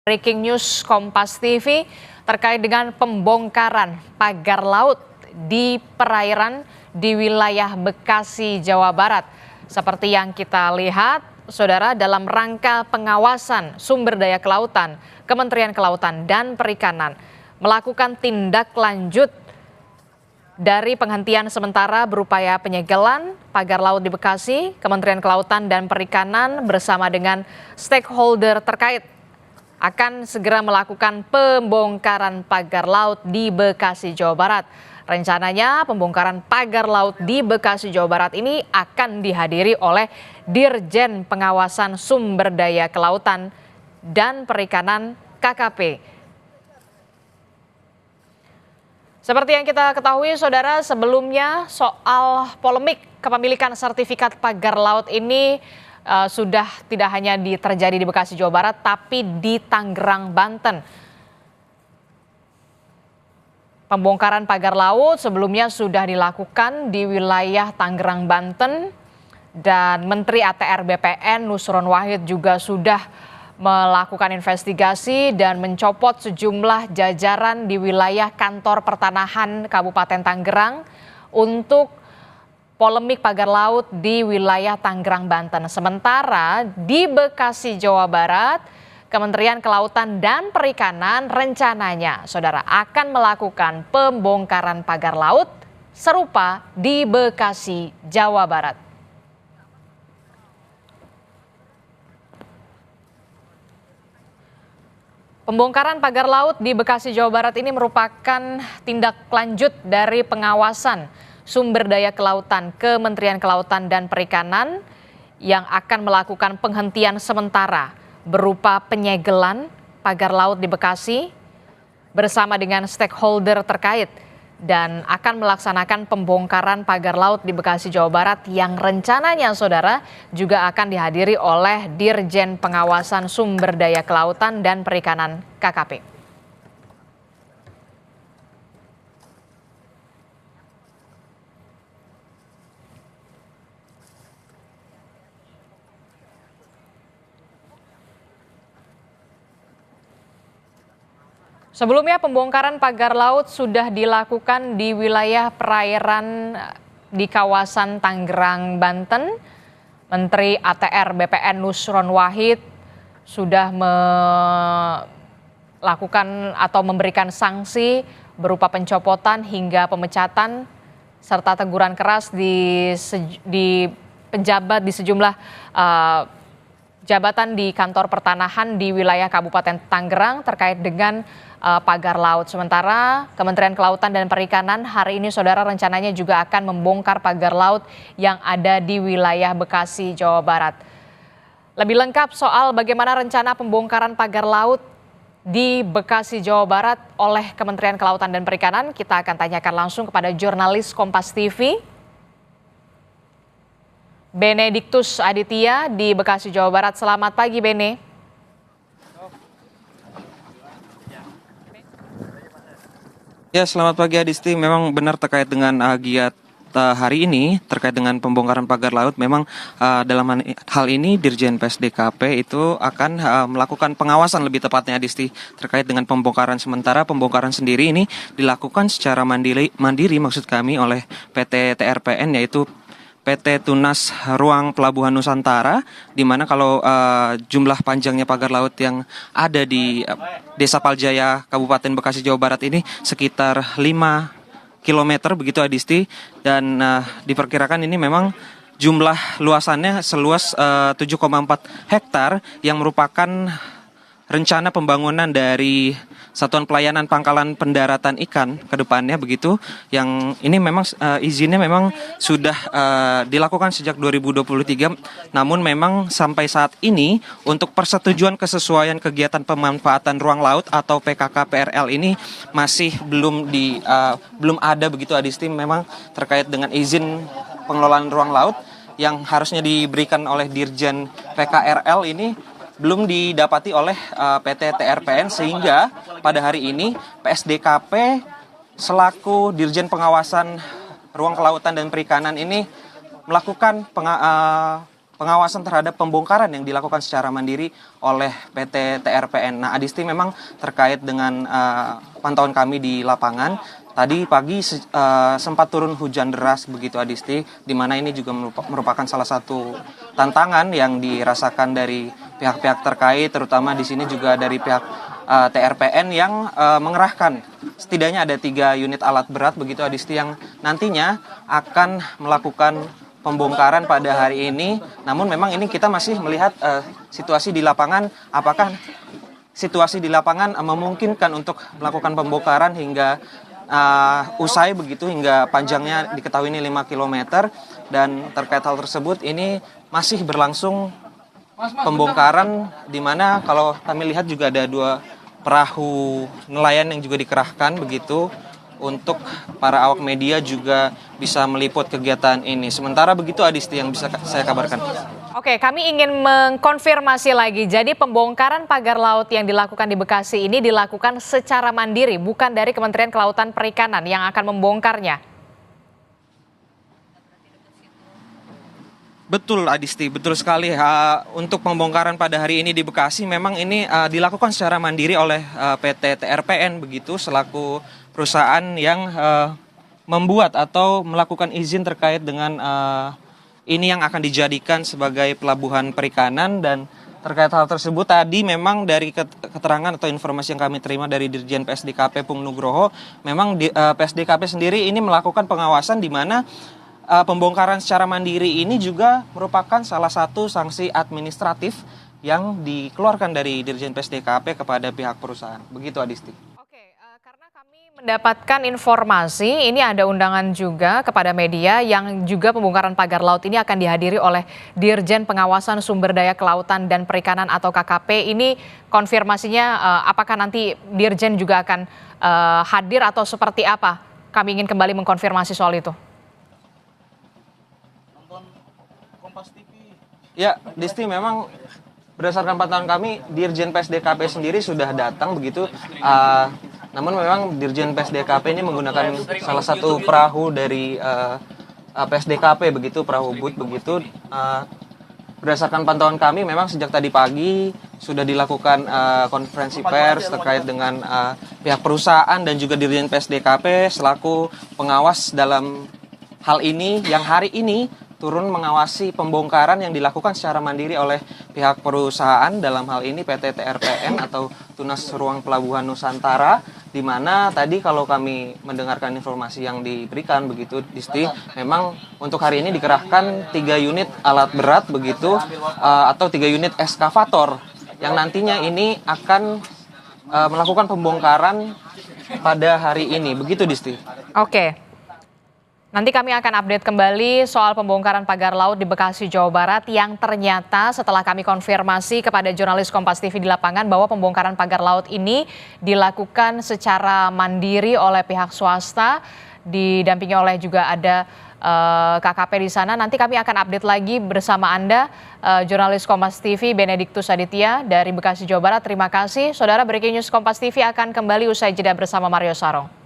Breaking news Kompas TV terkait dengan pembongkaran pagar laut di perairan di wilayah Bekasi, Jawa Barat. Seperti yang kita lihat, Saudara, dalam rangka pengawasan sumber daya kelautan, Kementerian Kelautan dan Perikanan melakukan tindak lanjut dari penghentian sementara berupaya penyegelan pagar laut di Bekasi. Kementerian Kelautan dan Perikanan bersama dengan stakeholder terkait akan segera melakukan pembongkaran pagar laut di Bekasi, Jawa Barat. Rencananya pembongkaran pagar laut di Bekasi, Jawa Barat ini akan dihadiri oleh Dirjen Pengawasan Sumber Daya Kelautan dan Perikanan KKP. Seperti yang kita ketahui, Saudara, sebelumnya soal polemik kepemilikan sertifikat pagar laut ini sudah tidak hanya terjadi di Bekasi, Jawa Barat, tapi di Tangerang, Banten. Pembongkaran pagar laut sebelumnya sudah dilakukan di wilayah Tangerang, Banten, dan Menteri ATR BPN Nusron Wahid juga sudah melakukan investigasi dan mencopot sejumlah jajaran di wilayah kantor pertanahan Kabupaten Tangerang untuk polemik pagar laut di wilayah Tangerang, Banten. Sementara di Bekasi, Jawa Barat, Kementerian Kelautan dan Perikanan rencananya, Saudara, akan melakukan pembongkaran pagar laut serupa di Bekasi, Jawa Barat. Pembongkaran pagar laut di Bekasi, Jawa Barat ini merupakan tindak lanjut dari pengawasan sumber daya kelautan Kementerian Kelautan dan Perikanan yang akan melakukan penghentian sementara berupa penyegelan pagar laut di Bekasi bersama dengan stakeholder terkait dan akan melaksanakan pembongkaran pagar laut di Bekasi, Jawa Barat yang rencananya, Saudara, juga akan dihadiri oleh Dirjen Pengawasan Sumber Daya Kelautan dan Perikanan KKP. Sebelumnya pembongkaran pagar laut sudah dilakukan di wilayah perairan di kawasan Tangerang, Banten. Menteri ATR BPN Nusron Wahid sudah melakukan atau memberikan sanksi berupa pencopotan hingga pemecatan serta teguran keras di pejabat di sejumlah jabatan di kantor pertanahan di wilayah Kabupaten Tangerang terkait dengan pagar laut. Sementara Kementerian Kelautan dan Perikanan hari ini, Saudara, rencananya juga akan membongkar pagar laut yang ada di wilayah Bekasi, Jawa Barat. Lebih lengkap soal bagaimana rencana pembongkaran pagar laut di Bekasi, Jawa Barat oleh Kementerian Kelautan dan Perikanan, kita akan tanyakan langsung kepada jurnalis Kompas TV, Benediktus Aditya di Bekasi, Jawa Barat. Selamat pagi, Bene. Ya, selamat pagi Adisti. Memang benar terkait dengan giat hari ini terkait dengan pembongkaran pagar laut. Memang dalam hal ini Dirjen PSDKP itu akan melakukan pengawasan, lebih tepatnya Adisti, terkait dengan pembongkaran sementara. Pembongkaran sendiri ini dilakukan secara mandiri maksud kami oleh PT TRPN, yaitu PT Tunas Ruang Pelabuhan Nusantara, di mana kalau jumlah panjangnya pagar laut yang ada di Desa Paljaya, Kabupaten Bekasi, Jawa Barat ini sekitar 5 km begitu Adisti, dan diperkirakan ini memang jumlah luasannya seluas 7,4 hektar yang merupakan rencana pembangunan dari Satuan Pelayanan Pangkalan Pendaratan Ikan ke depannya begitu, yang ini memang izinnya memang sudah dilakukan sejak 2023, namun memang sampai saat ini untuk persetujuan kesesuaian kegiatan pemanfaatan ruang laut atau PKK-PRL ini masih belum ada begitu Adisti, memang terkait dengan izin pengelolaan ruang laut yang harusnya diberikan oleh Dirjen PKRL ini belum didapati oleh PT TRPN, sehingga pada hari ini PSDKP selaku Dirjen Pengawasan Ruang Kelautan dan Perikanan ini melakukan pengawasan terhadap pembongkaran yang dilakukan secara mandiri oleh PT TRPN. Nah, Adisti, memang terkait dengan pantauan kami di lapangan, tadi pagi sempat turun hujan deras begitu Adisti, di mana ini juga merupakan salah satu tantangan yang dirasakan dari pihak-pihak terkait, terutama di sini juga dari pihak TRPN yang mengerahkan setidaknya ada 3 unit alat berat begitu Adisti, yang nantinya akan melakukan pembongkaran pada hari ini. Namun memang ini kita masih melihat situasi di lapangan, apakah situasi di lapangan memungkinkan untuk melakukan pembongkaran hingga usai begitu, hingga panjangnya diketahui ini 5 km. Dan terkait hal tersebut ini masih berlangsung pembongkaran, di mana kalau kami lihat juga ada 2 perahu nelayan yang juga dikerahkan begitu untuk para awak media juga bisa meliput kegiatan ini. Sementara begitu Adisti yang bisa saya kabarkan. Oke, kami ingin mengkonfirmasi lagi. Jadi pembongkaran pagar laut yang dilakukan di Bekasi ini dilakukan secara mandiri, bukan dari Kementerian Kelautan Perikanan yang akan membongkarnya. Betul Adisti, betul sekali. Untuk pembongkaran pada hari ini di Bekasi memang ini dilakukan secara mandiri oleh PT TRPN begitu, selaku perusahaan yang membuat atau melakukan izin terkait dengan ini yang akan dijadikan sebagai pelabuhan perikanan. Dan terkait hal tersebut tadi memang dari keterangan atau informasi yang kami terima dari Dirjen PSDKP Pung Nugroho, memang PSDKP sendiri ini melakukan pengawasan di mana pembongkaran secara mandiri ini juga merupakan salah satu sanksi administratif yang dikeluarkan dari Dirjen PSDKP kepada pihak perusahaan. Begitu Adisti. Oke, karena kami mendapatkan informasi, ini ada undangan juga kepada media yang juga pembongkaran pagar laut ini akan dihadiri oleh Dirjen Pengawasan Sumber Daya Kelautan dan Perikanan atau KKP. Ini konfirmasinya apakah nanti Dirjen juga akan hadir atau seperti apa? Kami ingin kembali mengkonfirmasi soal itu. Ya, Disti, memang berdasarkan pantauan kami, Dirjen PSDKP sendiri sudah datang begitu. Namun memang Dirjen PSDKP ini menggunakan salah satu perahu dari PSDKP begitu, perahu boot begitu. Berdasarkan pantauan kami, memang sejak tadi pagi sudah dilakukan konferensi pers terkait dengan pihak perusahaan dan juga Dirjen PSDKP selaku pengawas dalam hal ini, yang hari ini turun mengawasi pembongkaran yang dilakukan secara mandiri oleh pihak perusahaan, dalam hal ini PT TRPN atau Tunas Ruang Pelabuhan Nusantara, di mana tadi kalau kami mendengarkan informasi yang diberikan begitu Disti, memang untuk hari ini dikerahkan 3 unit alat berat begitu, atau 3 unit eskavator yang nantinya ini akan melakukan pembongkaran pada hari ini. Begitu Disti. Oke. Nanti kami akan update kembali soal pembongkaran pagar laut di Bekasi, Jawa Barat, yang ternyata setelah kami konfirmasi kepada jurnalis Kompas TV di lapangan bahwa pembongkaran pagar laut ini dilakukan secara mandiri oleh pihak swasta, didampingi oleh juga ada KKP di sana. Nanti kami akan update lagi bersama Anda, jurnalis Kompas TV Benediktus Aditya dari Bekasi, Jawa Barat. Terima kasih. Saudara, Breaking News Kompas TV akan kembali usai jeda bersama Mario Sarong.